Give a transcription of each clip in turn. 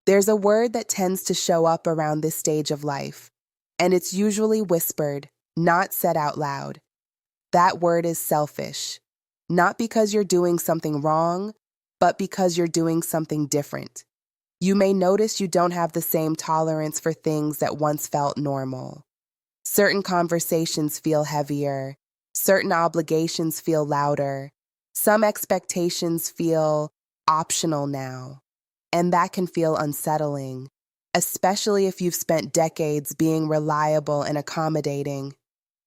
There's a word that tends to show up around this stage of life, and it's usually whispered, not said out loud. That word is selfish. Not because you're doing something wrong, but because you're doing something different. You may notice you don't have the same tolerance for things that once felt normal. Certain conversations feel heavier. Certain obligations feel louder. Some expectations feel optional now. And that can feel unsettling, especially if you've spent decades being reliable and accommodating.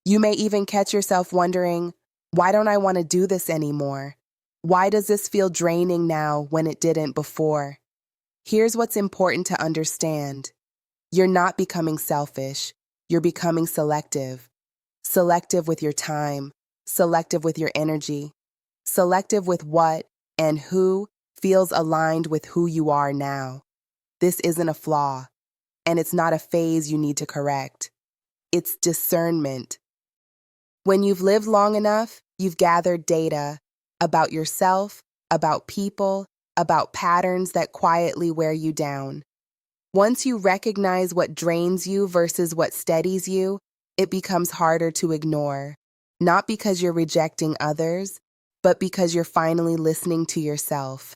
You may even catch yourself wondering, why don't I want to do this anymore? Why does this feel draining now when it didn't before? Here's what's important to understand. You're not becoming selfish. You're becoming selective. Selective with your time. Selective with your energy. Selective with what and who feels aligned with who you are now. This isn't a flaw, and it's not a phase you need to correct. It's discernment. When you've lived long enough, you've gathered data about yourself, about people, about patterns that quietly wear you down. Once you recognize what drains you versus what steadies you, it becomes harder to ignore. Not because you're rejecting others, but because you're finally listening to yourself.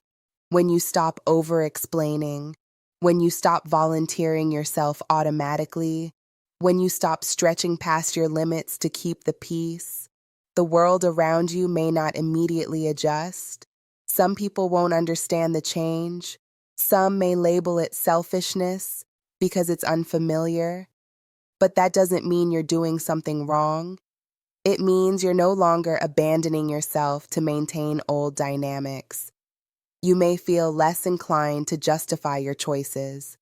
When you stop over-explaining, when you stop volunteering yourself automatically, when you stop stretching past your limits to keep the peace, the world around you may not immediately adjust. Some people won't understand the change. Some may label it selfishness because it's unfamiliar. But that doesn't mean you're doing something wrong. It means you're no longer abandoning yourself to maintain old dynamics. You may feel less inclined to justify your choices,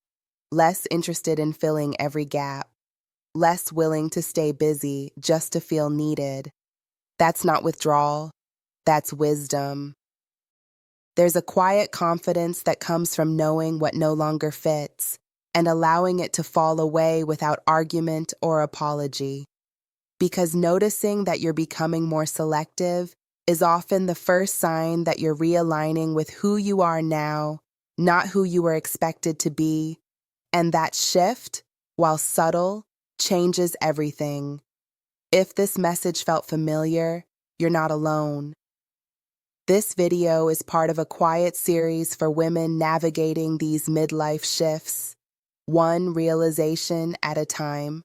less interested in filling every gap, less willing to stay busy just to feel needed. That's not withdrawal, that's wisdom. There's a quiet confidence that comes from knowing what no longer fits and allowing it to fall away without argument or apology. Because noticing that you're becoming more selective is often the first sign that you're realigning with who you are now, not who you were expected to be. And that shift, while subtle, changes everything. If this message felt familiar, you're not alone. This video is part of a quiet series for women navigating these midlife shifts, one realization at a time.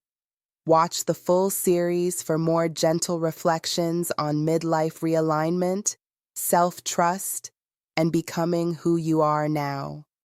Watch the full series for more gentle reflections on midlife realignment, self-trust, and becoming who you are now.